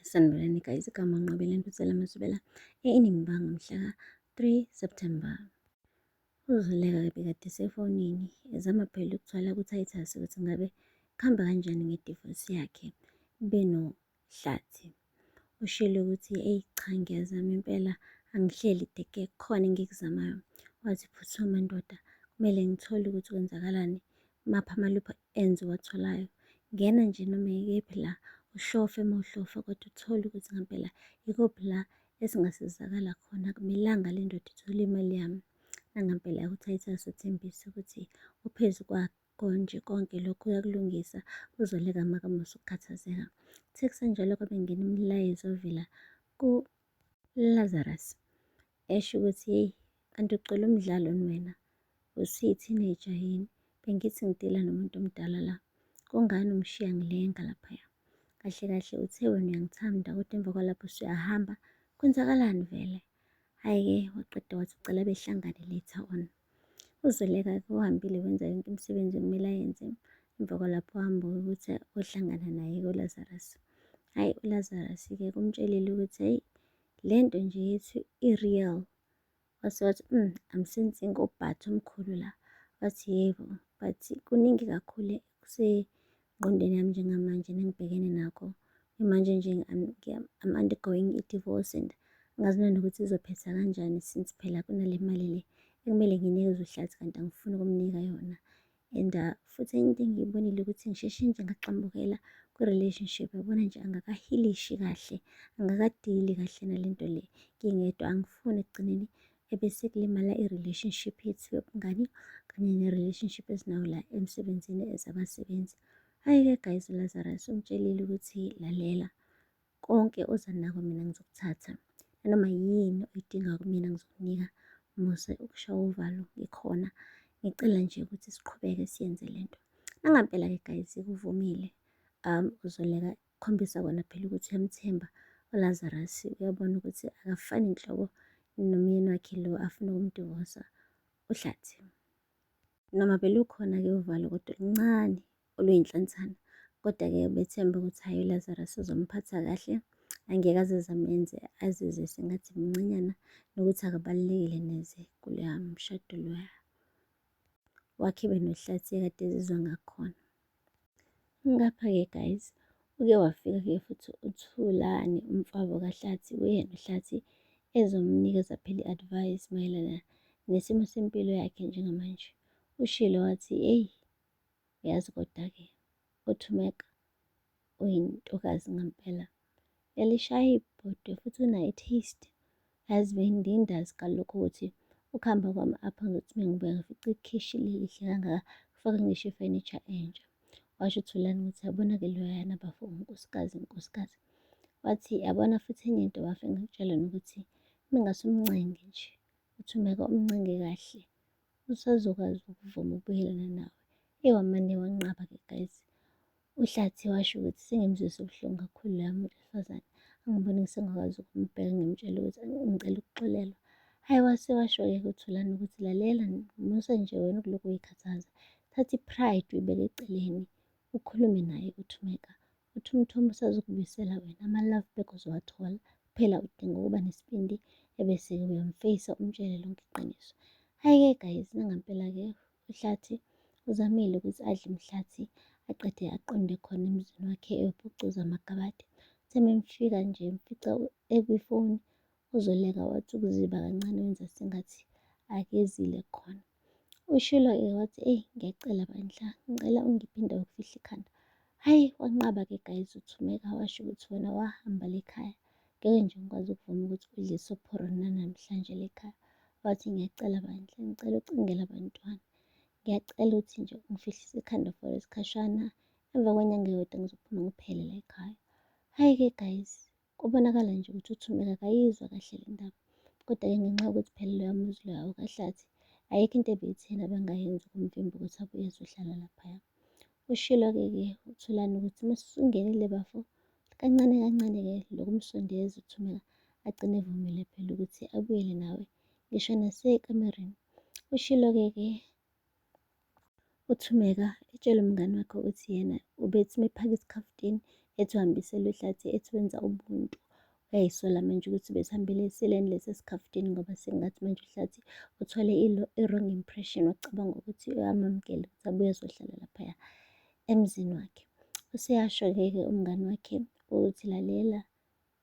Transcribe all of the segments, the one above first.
Sanibonani guys, igama Nqobela Ntusela Masubela eNingimbanga mhla ka-3 September. UZoleka bekade esefonini ezama phela ukuthola ku-Titus ukuthi ngabe kuhamba kanjani ngedivosi yakhe benoHlathi. Ushilo ukuthi eyi cha ngiyazama impela angihleli deke kukhona engikuzamayo. Wathi phuthuma ndoda, kumele ngithole ukuthi kwenzakalani, maphi amaluphu enziwatholayo. Ngena nje noma ikephi la uhlofe mawuhlofa kodwa uthole ukuthi ngempela ikuphi la esingasizakala khona. Akumelanga le ndoda ithole imali yami. Nangempela uTitus uthembise ukuthi uphezu kwakho nje konke lokhu uyakulungisa, uZoleka makamusa ukukhathazeka. Kuthe kusenjalo kwabe ngena imilayezo ovela kuLazarus esho ukuthi yeyi kanti ucela umdlalo wena, usuyi-teenager yini? Bengithi ngidila nomuntu omdala la, kungani ungishiya ngilenga laphaya? Kahle kahle uthe wena uyangithanda kodwa emva kwalapho usuyahamba, kwenzakalani vele? Hhayi-ke waqeda wathi ucela behlangane later on. UZoleka-ke uhambile wenza yonke imisebenzi ekumele ayenze. Emva kwalapho wahamba ukuthi ohlangana naye uLazarus. Hhayi uLazarus-ke kumtshelile ukuthi hheyi le nto nje yethu i-real. Wase wathi I'm sensing ubhatha omkhulu la. Wathi yebo, but kuningi kakhulu kusengqondweni yami njengamanje nengibhekene nakho. Manje nje I'm undergoing i-divorce and angazi nanokuthi izophetha kanjani since phela kunale mali le ekumele nginikeze uHlathi kanti angifuni ukumnika yona. And futhi enye into engiyibonile ukuthi ngisheshe nje ngaxambukela kwi-relationship, yabona nje angakahilishi kahle, angakadili kahle nale nto le ngingedwa. Angifuni ekugcineni ebese kulimala i-relationship yethu yobungani kanye ne-relationship esinayo la emsebenzini ezabasebenzi. Hhayi-ke guys, uLazarus umtshelile ukuthi lalela, konke oza nako mina ngizokuthatha, nanoma yini oyidingayo kumina ngizokunika. Muse ukushawa uvalo ngikhona, ngicela nje ukuthi siqhubeke siyenze le nto. Nangampela-ke guys kuvumile. UZoleka kukhombisa kona phela ukuthi uyamthemba uLazarus, uyabona ukuthi akafani nhlobo nomyeni wakhe lo afuna ukumdivosa uHlathi. Noma belukhona-ke uvalo kodwa oluncane oluyinhlansana, kodwa-ke bethemba ukuthi hhayi uLazarus uzomphatha kahle, angeke aze amenze azizwe sengathi mncinyana nokuthi akabalulekile neze kuloya mshado loya wakhe benoHlathi ekade ezizwa ngakhona. Ngapha-ke guys, uke wafika-ke futhi uThulani umfowabo kaHlathi, uyena uHlathi ezomnikeza phela i-advice mayelana nesimo sempilo yakhe njengamanje. Ushilo wathi eyi yazi kodwa-ke uThumeka uyintokazi ngampela, uyalishaya ibhodwe futhi unayo i-taste. Yazi bengindindazi kalokho ukuthi ukuhamba kwami apha ngizothi mengibuya ngifice ikhishi lihle kangaka, kufakwe ngisho ifenisha entsha. Washo uThulani ukuthi yabona-ke loyana bafo unkosikazi. Wathi yabona futhi enye into bafe ngikutshela nokuthi mengase umncenge nje, uThumeka umncenge kahle, usazokwazi ukuvuma ukubuyelana nawe. Wamane wanqaba-ke guys. uHlathi washo ukuthi sengimzwisa ubuhlungu kakhulu loya muntu wesifazane, angiboni ngisengakwazi ukumbheka ngimtshela ukuthi ngicela ukuxolelwa. Hhayi wase washo-ke uThulani ukuthi lalela, musa nje wena ukulokhu uyikhathaza, thatha i-pride uyibeke eceleni, ukhulume naye uThumeka. Uthi umthombo usazokubuyisela wena, ama-love back uzowathola. Kuphela udinga ukuba nesibindi ebese-ke uyamfeyisa umtshele lonke iqiniso. Hhayi-ke guys, nangampela-ke uHlathi uzamile ukuthi adle imihlathi aqede aqonde khona emzini wakhe eyophucuza amakabade. Uthe memfika nje mfica ekwifoni, uZoleka wathi ukuziba kancane wenza sengathi akezile khona. Ushilo-ke wathi eyi ngiyacela bandla, ngicela ungiphinde ukufihla ikhanda. Hhayi wanqaba-ke guys uThumeka, washo ukuthi wena wahamba le khaya, ngeke nje ngikwazi ukuvuma ukuthi udle isophoro namhlanje le khaya. Wathi ngiyacela bandla, ngicela ucingele abantwana, ngiyacela ukuthi nje ungifihlise ikhanda for isikhashana, emva kwenyanga eyodwa ngizophuma ngiphele la ekhaya. Hhayi-ke guys, kubonakala nje ukuthi uThumeka akayizwa kahle le ndaba, kodwa-ke ngenxa yokuthi phela loya muzi loya kaHlathi ayikho into ebeyitheni abangayenza ukumvimba ukuthi abuye ezohlala laphaya. Ushilo-ke uThulani ukuthi masungenile bafo, kancane kancane-ke lokumsondeza uThumeka agcine evumile phela ukuthi abuyele nawe ngisho nasekamereni. Ushilo-ke uThumeka etshela umngani wakhe ukuthi yena ubethi mephaka isikhafutini ethi uhambisele uHlathi, ethi wenza ubuntu. Uyayisola manje ukuthi besihambele eseleni lesi esikhafutini ngoba sengathi manje uHlathi uthole i-wrong impression, wacabanga ukuthi uyamamukela ukuthi abuye ezohlala laphaya emzini wakhe. Useyasho-ke umngani wakhe ukuthi lalela,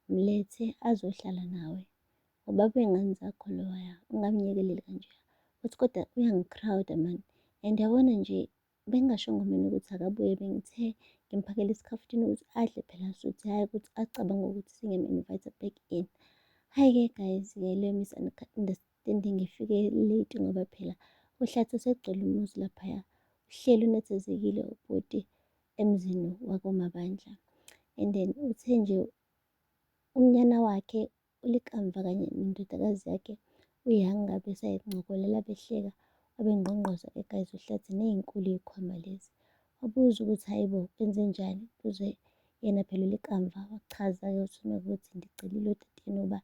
mlethe azohlala nawe ngoba bengani zakho loya, ungamnyekeleli kanje. Uthi kodwa uyangi-crowd-a mani, and yabona nje bengingashongo mina ukuthi akabuye, bengithe ngimphakele esikhafutini ukuthi adle phela suthi, hhayi ukuthi acabange ukuthi singemu-invite back in. Hhayi-ke guys-ke leyo misunderstanding ifike late ngoba phela uHlathi usegcwele umuzi laphaya, uhleli unethezekile ubhuti emzini wakoMabandla. And then uthe nje umnyana wakhe ulikamva kanye nendodakazi yakhe uYanga besayincokolela behleka, wabengqongqoza guys uHlathi ney'nkulu iy'khwama lezi. Wabuza ukuthi hayi bo kwenzenjani, kuze yena phela ulikamva wachaza-ke uThumeka ukuthi ndicelile utateni uba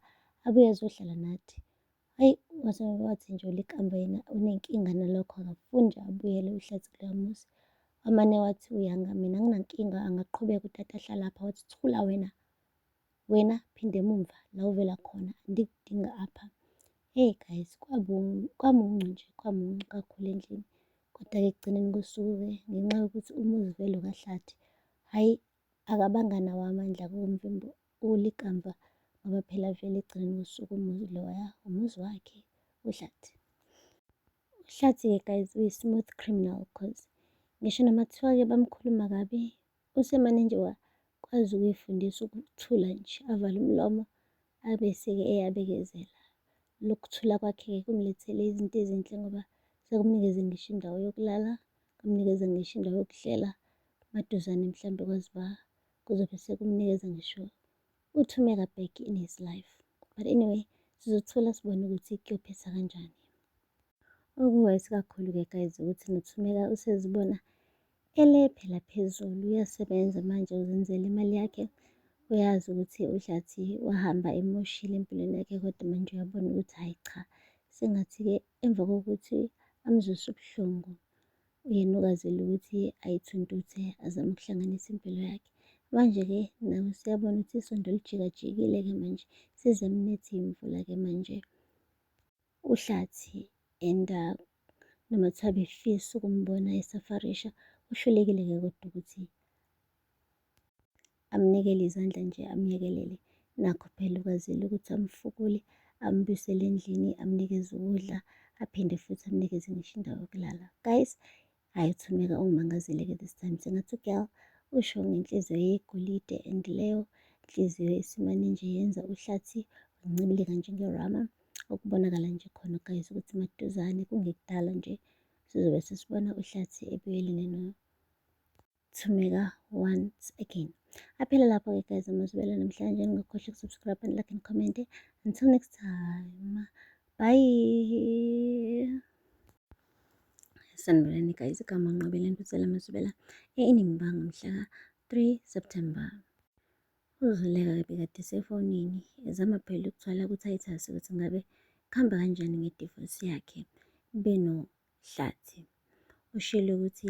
abuye ezohlala nathi. Hhayi wathi nje ulikamva yena unenkinga nalokho, akafuni nje abuyele uHlathi kuloya muzi. Wamane wathi uYanga mina anginankinga, angaqhubeka utata ahlala lapha. Wathi thula wena phinde emumva la uvela khona, andikudinga apha. Hey guys, kwamuncu nje, kwamuncu kakhulu endlini. Kodwa-ke ekugcineni kosuku-ke ngenxa yokuthi umuzi vele ukaHlathi, hhayi akabanga nawo amandla kumvimbo ulikamva ngoba phela vele ekugcineni kosuku umuzi loya umuzi wakhe uHlathi. uHlathi-ke guys uyi-smooth criminal cause ngisho noma kuthiwa-ke bamkhuluma kabi, usemane nje wakwazi ukuy'fundisa ukuthula nje, avale umlomo abese-ke eyabekezela. Lokuthula kwakhe-ke kumlethele izinto ezinhle ngoba sekumnikeze ngisho indawo yokulala, kumnikeze ngisho indawo yokudlela maduzane mhlambe kwazi ba kuzobe sekumnikeza ngisho uThumeka back in his life. But anyway, sizothula sibone ukuthi kuyophetha kanjani. Okuwesi kakhulu-ke guys ukuthi noThumeka usezibona ele phela phezulu, uyasebenza manje uzenzela imali yakhe. Uyazi ukuthi uHlathi wahamba emoshile empilweni yakhe, kodwa manje uyabona ukuthi hhayi cha, sengathi-ke emva kokuthi amzwise ubuhlungu yena ukwazile ukuthi ayithuntuthe azame ukuhlanganisa impilo yakhe. Manje-ke nawe siyabona ukuthi isondo lijikajikile-ke manje seziyamnetha iy'mvula-ke manje uHlathi and noma kuthiwa befisa ukumbona esafarisha, uhlulekile-ke kodwa ukuthi amnikele izandla nje amyekelele. Nakho phela ukwazile ukuthi amfukule, ambuyisele endlini, amnikeze ukudla, aphinde futhi amnikeze ngisho indawo yokulala. Guys, hhayi uThumeka ungimangazile-ke this time. Sengathi u-girl usho ngenhliziyo yegolide, and leyo nhliziyo esimane nje yenza uHlathi wancibilika njengerama. Okubonakala nje khona guys ukuthi maduzane kungekudala nje sizobe sesibona uHlathi ebuyelene noThumeka once again. Aphela lapho-ke guys amazwela namhlanje. Ningakhohlwa ukusubscribe and like and comment. Until next time, bye. Sanibonani guys, igama Nqobela Ntusela Masibela eNingimbanga mhla 3 September. UZoleka bekade esefonini ezama phela ukuthola ku-Titus ukuthi ngabe kuhamba kanjani ngedivosi yakhe benoHlathi. Ushilo ukuthi